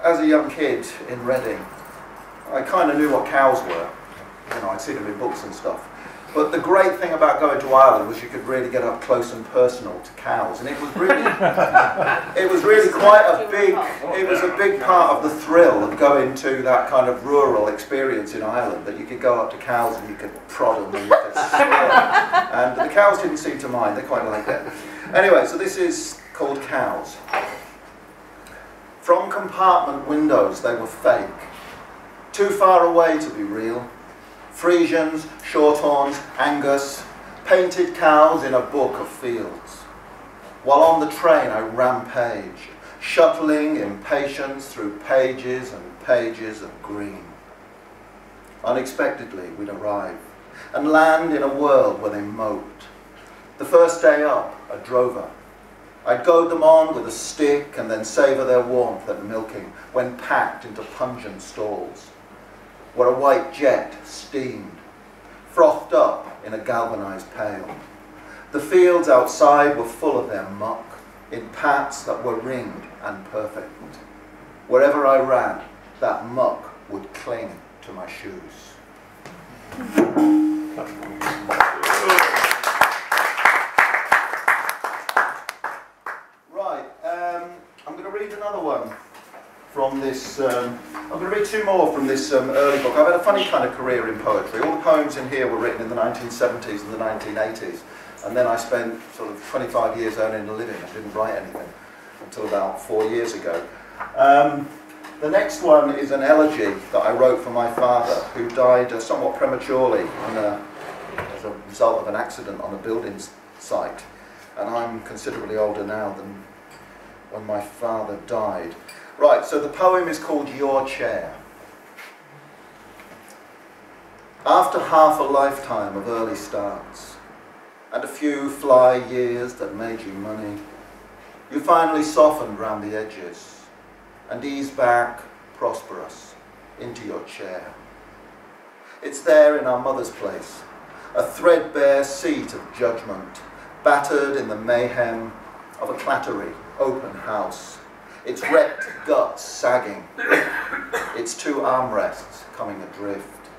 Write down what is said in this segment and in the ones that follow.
as a young kid in Reading, I kind of knew what cows were. You know, I'd seen them in books and stuff. But the great thing about going to Ireland was you could really get up close and personal to cows, and it was really quite a big part of the thrill of going to that kind of rural experience in Ireland, that you could go up to cows and you could prod them and you could swear. And the cows didn't seem to mind, they quite liked it. Anyway, so this is called Cows. From compartment windows they were fake, too far away to be real. Frisians, Shorthorns, Angus, painted cows in a book of fields. While on the train I rampaged, shuttling impatience through pages and pages of green. Unexpectedly we'd arrive and land in a world where they moped. The first day up, a drover. I'd goad them on with a stick and then savour their warmth at milking when packed into pungent stalls, where a white jet steamed, frothed up in a galvanised pail. The fields outside were full of their muck, in pats that were ringed and perfect. Wherever I ran, that muck would cling to my shoes. Right, I'm going to read another one from this, I'm going to read two more from this early book. I've had a funny kind of career in poetry. All the poems in here were written in the 1970s and the 1980s, and then I spent sort of 25 years earning a living. I didn't write anything until about 4 years ago. The next one is an elegy that I wrote for my father, who died somewhat prematurely as a result of an accident on a building site. And I'm considerably older now than when my father died. Right, so the poem is called Your Chair. After half a lifetime of early starts, and a few fly years that made you money, you finally softened round the edges, and eased back, prosperous, into your chair. It's there in our mother's place, a threadbare seat of judgment, battered in the mayhem of a clattery, open house, its wrecked guts sagging, its two armrests coming adrift.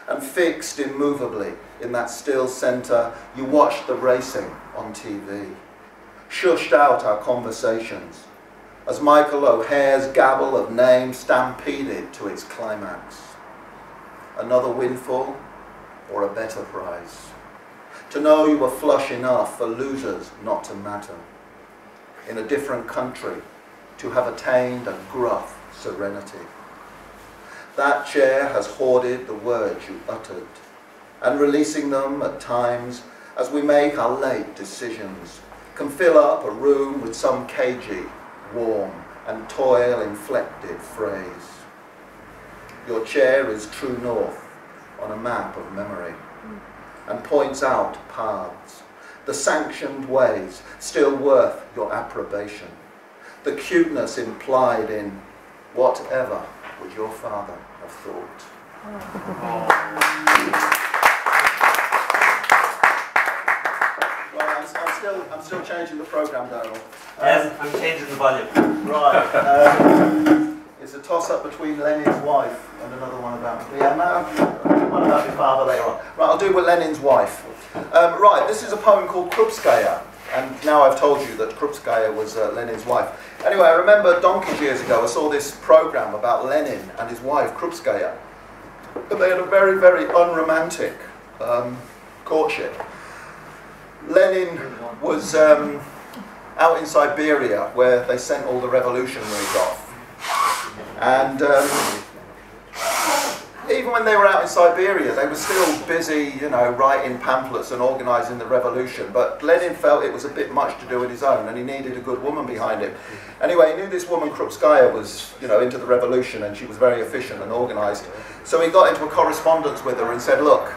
And fixed immovably in that still centre, you watched the racing on TV, shushed out our conversations, as Michael O'Hare's gabble of names stampeded to its climax. Another windfall or a better prize. To know you were flush enough for losers not to matter. In a different country, to have attained a gruff serenity. That chair has hoarded the words you uttered, and releasing them at times as we make our late decisions, can fill up a room with some cagey, warm, and toil-inflected phrase. Your chair is true north on a map of memory, and points out paths, the sanctioned ways still worth your approbation, the cuteness implied in whatever would your father have thought. Well, I'm still changing the programme, Donald. Yes, I'm changing the volume. Right. It's a toss-up between Lenin's wife and another one about one about your father later on. Right, I'll do with Lenin's wife. Right, this is a poem called Krupskaya, and now I've told you that Krupskaya was Lenin's wife. Anyway, I remember donkeys years ago, I saw this programme about Lenin and his wife, Krupskaya. But they had a very, very unromantic courtship. Lenin was out in Siberia, where they sent all the revolutionaries off. And even when they were out in Siberia, they were still busy, you know, writing pamphlets and organising the revolution. But Lenin felt it was a bit much to do with his own, and he needed a good woman behind him. Anyway, he knew this woman Krupskaya was, you know, into the revolution, and she was very efficient and organised. So he got into a correspondence with her and said, "Look,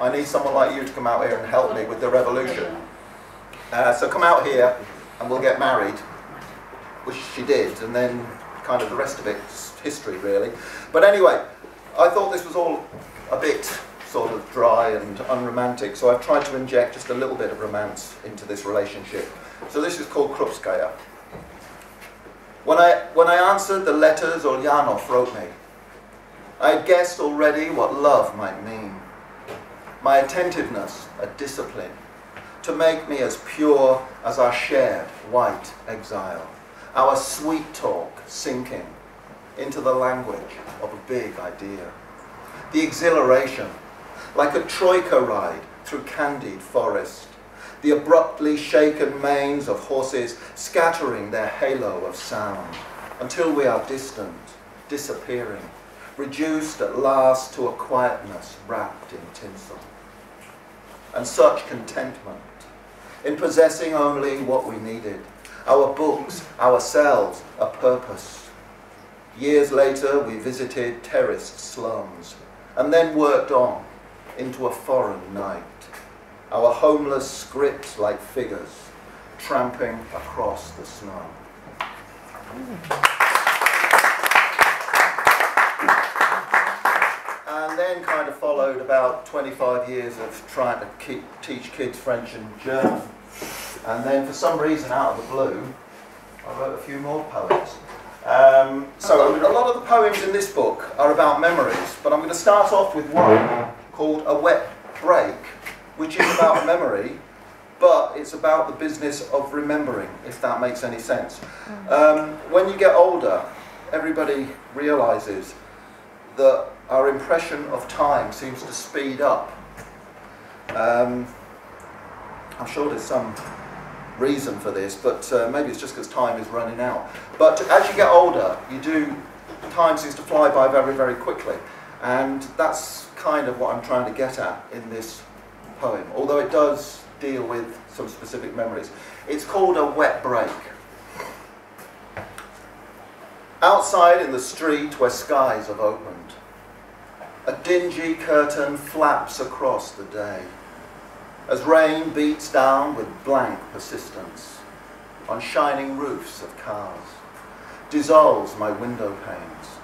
I need someone like you to come out here and help me with the revolution. So come out here, and we'll get married," which she did, and then kind of the rest of it's history, really. But anyway, I thought this was all a bit sort of dry and unromantic, so I've tried to inject just a little bit of romance into this relationship. So this is called Krupskaya. When I answered the letters Ulyanov wrote me, I had guessed already what love might mean. My attentiveness a discipline, to make me as pure as our shared white exile, our sweet talk sinking into the language of a big idea. The exhilaration, like a troika ride through candied forest, the abruptly shaken manes of horses scattering their halo of sound, until we are distant, disappearing, reduced at last to a quietness wrapped in tinsel. And such contentment in possessing only what we needed, our books, ourselves, a purpose. Years later, we visited terraced slums, and then worked on into a foreign night, our homeless scripts like figures tramping across the snow. And then kind of followed about 25 years of trying to teach kids French and German. And then for some reason, out of the blue, I wrote a few more poems. So a lot of the poems in this book are about memories, but I'm going to start off with one called A Wet Break, which is about memory, but it's about the business of remembering, if that makes any sense. When you get older, everybody realises that our impression of time seems to speed up. I'm sure there's some reason for this, but maybe it's just because time is running out. But as you get older, time seems to fly by very, very quickly. And that's kind of what I'm trying to get at in this poem, although it does deal with some specific memories. It's called A Wet Break. Outside in the street where skies have opened, a dingy curtain flaps across the day, as rain beats down with blank persistence on shining roofs of cars, dissolves my window panes,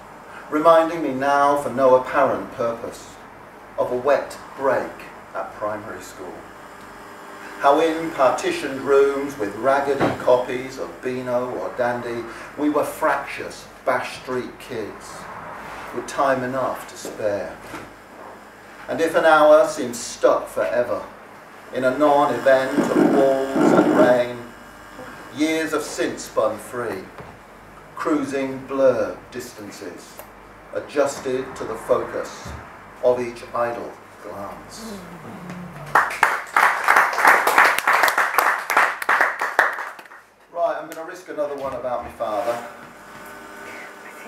reminding me now for no apparent purpose of a wet break at primary school. How in partitioned rooms with raggedy copies of Beano or Dandy, we were fractious Bash Street kids with time enough to spare. And if an hour seems stuck forever in a non-event of walls and rain, years have since spun free, cruising blurred distances, adjusted to the focus of each idle glance. Right, I'm going to risk another one about my father.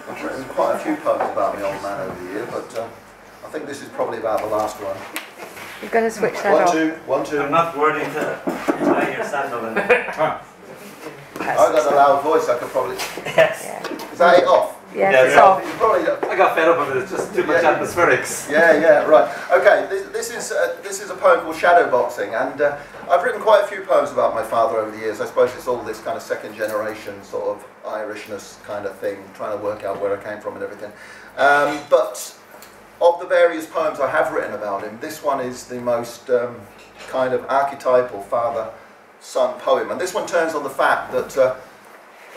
I've written quite a few poems about my old man over the year, but I think this is probably about the last one. You're going to switch that off. One, two. I'm not worthy to buy your sandal. I got a loud voice, I could probably... Yes. Yeah. Is that it off? Yes, it's off. You probably... I got fed up with it, it's just too much atmospherics. Yeah, right. Okay, this is a poem called Shadow Boxing, and I've written quite a few poems about my father over the years. I suppose it's all this kind of second generation sort of Irishness kind of thing, trying to work out where I came from and everything. But of the various poems I have written about him, this one is the most kind of archetypal father-son poem. And this one turns on the fact that,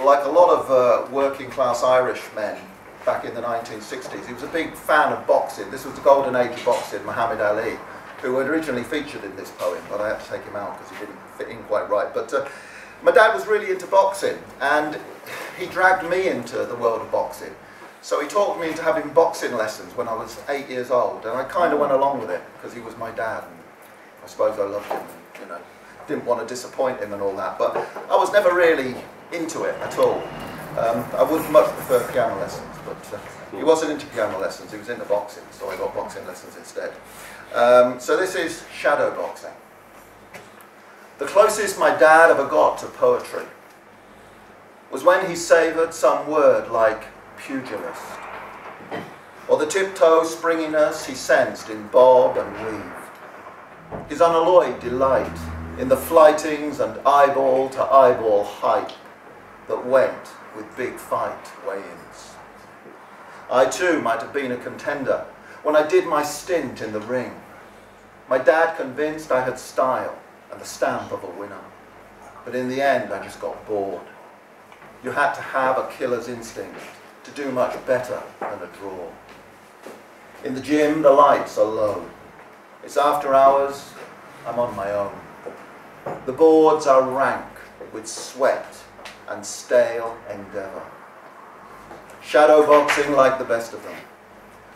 like a lot of working class Irish men back in the 1960s, he was a big fan of boxing. This was the golden age of boxing, Muhammad Ali, who had originally featured in this poem, but I had to take him out because he didn't fit in quite right. But my dad was really into boxing, and he dragged me into the world of boxing. So he taught me into having boxing lessons when I was 8 years old, and I kind of went along with it because he was my dad, and I suppose I loved him, and, you know, didn't want to disappoint him and all that. But I was never really into it at all. I would much prefer piano lessons, but he wasn't into piano lessons, he was into boxing, so I got boxing lessons instead. So this is shadow boxing. The closest my dad ever got to poetry was when he savoured some word like pugilist, or the tiptoe springiness he sensed in bob and weave, his unalloyed delight in the flightings and eyeball-to-eyeball hype that went with big fight weigh-ins. I too might have been a contender when I did my stint in the ring, my dad convinced I had style and the stamp of a winner, but in the end I just got bored. you had to have a killer's instinct to do much better than a draw. In the gym, the lights are low. It's after hours, I'm on my own. The boards are rank with sweat and stale endeavour. Shadow boxing like the best of them.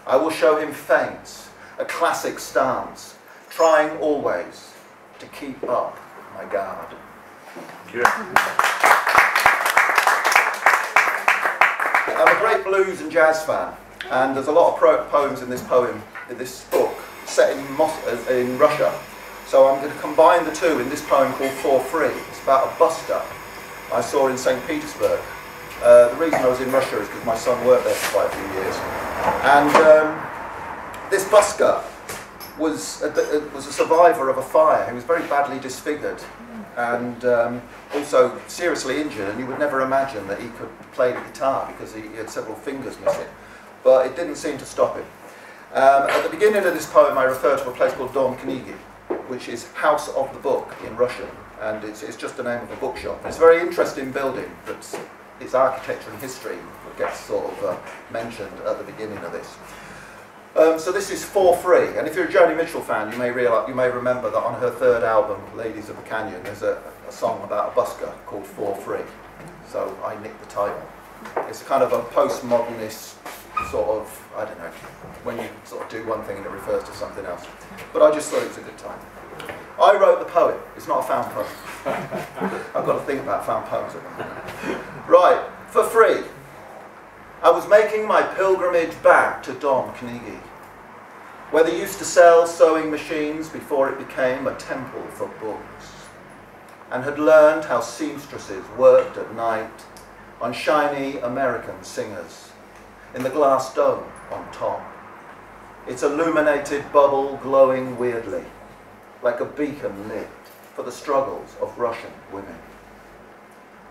I will show him feints, a classic stance, trying always to keep up my guard. I'm a great blues and jazz fan, and there's a lot of poems in this book, set in Russia. So I'm going to combine the two in this poem called For Free. It's about a busker I saw in St. Petersburg. The reason I was in Russia is because my son worked there for quite a few years. And this busker was a survivor of a fire. He was very badly disfigured and also seriously injured, and you would never imagine that he could play the guitar because he had several fingers missing. But it didn't seem to stop him. At the beginning of this poem I refer to a place called Dom Knigy, which is House of the Book in Russian, and it's just the name of a bookshop. It's a very interesting building, but its architecture and history gets sort of mentioned at the beginning of this. So this is For Free, and if you're a Joni Mitchell fan, you may remember that on her third album, Ladies of the Canyon, there's a song about a busker called For Free. So I nicked the title. It's kind of a postmodernist sort of, I don't know, when you sort of do one thing and it refers to something else. But I just thought it was a good time. I wrote the poem. It's not a found poem. I've got to think about found poems at the moment. Right, For Free. I was making my pilgrimage back to Dom Knigy, where they used to sell sewing machines before it became a temple for books, and had learned how seamstresses worked at night on shiny American singers, in the glass dome on top, its illuminated bubble glowing weirdly, like a beacon lit for the struggles of Russian women.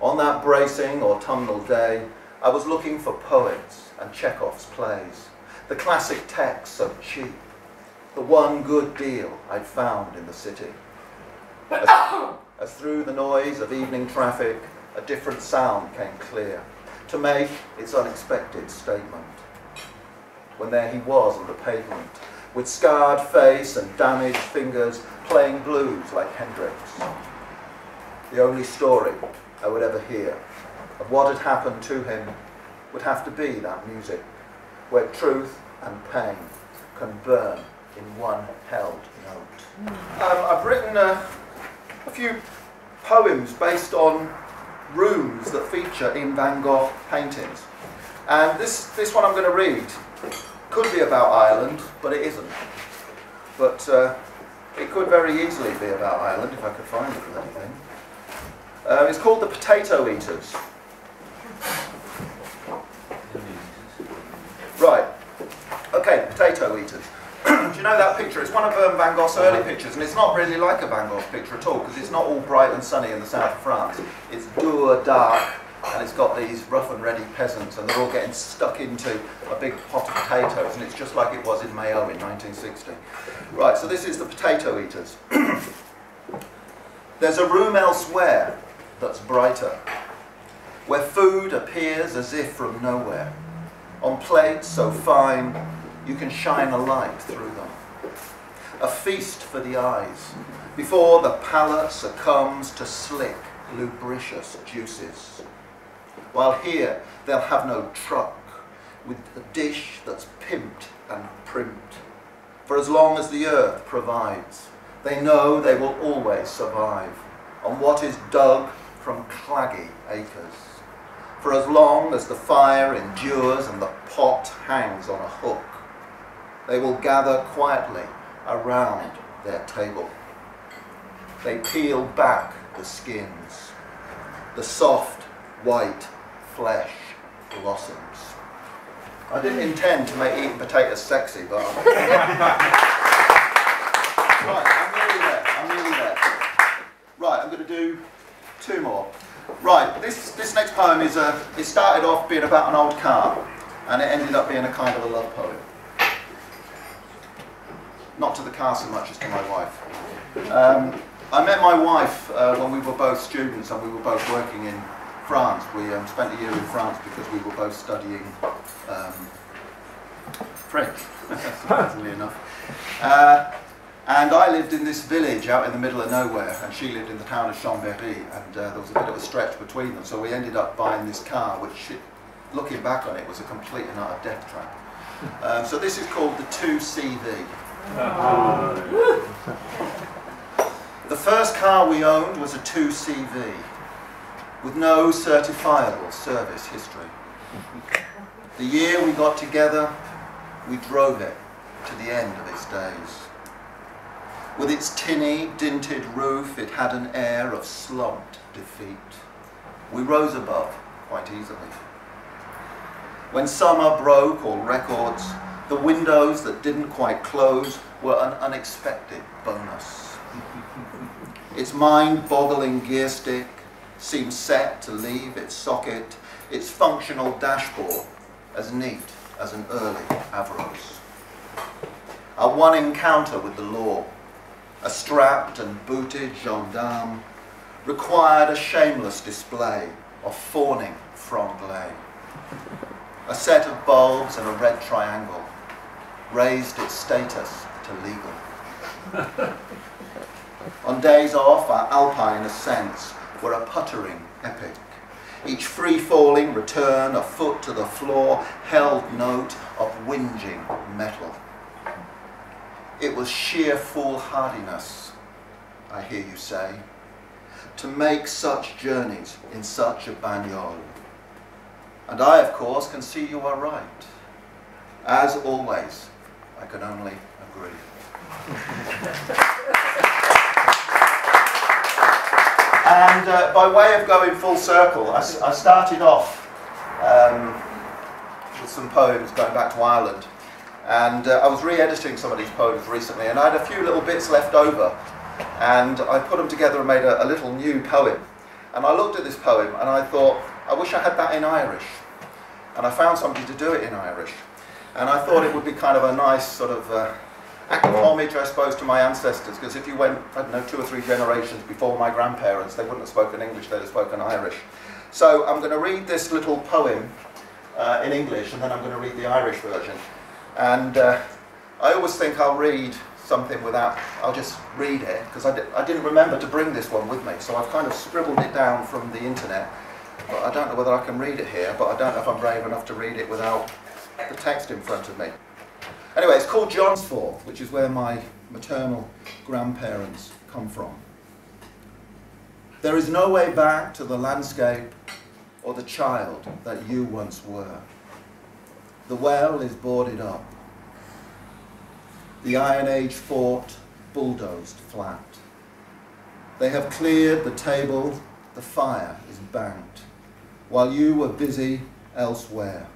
On that bracing autumnal day, I was looking for poets and Chekhov's plays, the classic texts so cheap, the one good deal I'd found in the city. As through the noise of evening traffic, a different sound came clear to make its unexpected statement. When there he was on the pavement, with scarred face and damaged fingers, playing blues like Hendrix. The only story I would ever hear of what had happened to him would have to be that music, where truth and pain can burn in one held note. I've written a few poems based on rooms that feature in Van Gogh paintings. And this one I'm going to read could be about Ireland, but it isn't. But it could very easily be about Ireland if I could find it or anything. It's called The Potato Eaters. Right. Okay, Potato Eaters. Do you know that picture? It's one of Van Gogh's early pictures, and it's not really like a Van Gogh picture at all, because it's not all bright and sunny in the south of France. It's dour, dark, and it's got these rough and ready peasants, and they're all getting stuck into a big pot of potatoes, and it's just like it was in Mayo in 1960. Right, so this is The Potato Eaters. There's a room elsewhere that's brighter, where food appears as if from nowhere, on plates so fine you can shine a light through them. A feast for the eyes, before the palate succumbs to slick, lubricious juices. While here they'll have no truck, with a dish that's pimped and primped. For as long as the earth provides, they know they will always survive on what is dug from claggy acres. For as long as the fire endures and the pot hangs on a hook, they will gather quietly around their table. They peel back the skins. The soft, white flesh blossoms. I didn't intend to make eating potatoes sexy, but right, I'm nearly there. Right, I'm going to do two more. Right, this next poem is it started off being about an old car, and it ended up being a kind of a love poem. Not to the car so much as to my wife. I met my wife when we were both students and we were both working in France. We spent a year in France because we were both studying French, surprisingly enough. And I lived in this village out in the middle of nowhere, and she lived in the town of Chambéry, and there was a bit of a stretch between them, so we ended up buying this car, which, looking back on it, was a complete and utter death trap. So this is called the 2CV. The first car we owned was a 2CV, with no certifiable service history. The year we got together, we drove it to the end of its days. With its tinny, dinted roof, it had an air of slumped defeat. We rose above quite easily. When summer broke all records, the windows that didn't quite close were an unexpected bonus. Its mind-boggling gear stick seemed set to leave its socket, its functional dashboard as neat as an early Averroes. Our one encounter with the law, a strapped and booted gendarme, required a shameless display of fawning franglais. A set of bulbs and a red triangle raised its status to legal. On days off, our alpine ascents were a puttering epic. Each free-falling return, a foot to the floor, held note of whinging metal. It was sheer foolhardiness, I hear you say, to make such journeys in such a bagnole. And I, of course, can see you are right. As always, I can only agree. And by way of going full circle, I started off with some poems going back to Ireland. And I was re-editing some of these poems recently, and I had a few little bits left over. And I put them together and made a little new poem. And I looked at this poem and I thought, I wish I had that in Irish. And I found somebody to do it in Irish. And I thought it would be kind of a nice sort of act of homage, I suppose, to my ancestors, because if you went, I don't know, 2 or 3 generations before my grandparents, they wouldn't have spoken English, they'd have spoken Irish. So I'm going to read this little poem in English, and then I'm going to read the Irish version. And I always think I'll read something without, I'll just read it, because I didn't remember to bring this one with me, so I've kind of scribbled it down from the internet. But I don't know whether I can read it here, but I don't know if I'm brave enough to read it without the text in front of me. Anyway, it's called Johnsforth, which is where my maternal grandparents come from. There is no way back to the landscape or the child that you once were. The well is boarded up. The Iron Age fort bulldozed flat. They have cleared the table, the fire is banked. While you were busy elsewhere,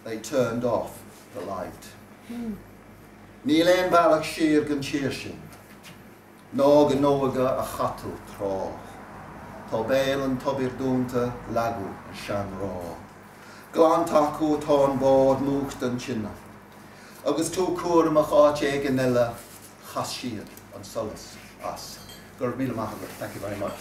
they turned off the light. Níl éon bhealach siar gan tír sin, ná go nóga a chatú trá, tá béal an tobir dúnta lagu an sean rá. Glán tacu tá an bád múcht an sinna, agus tú cuar amach áit ag an illa chas siar an solas as. Gur bíle maithagad. Thank you very much.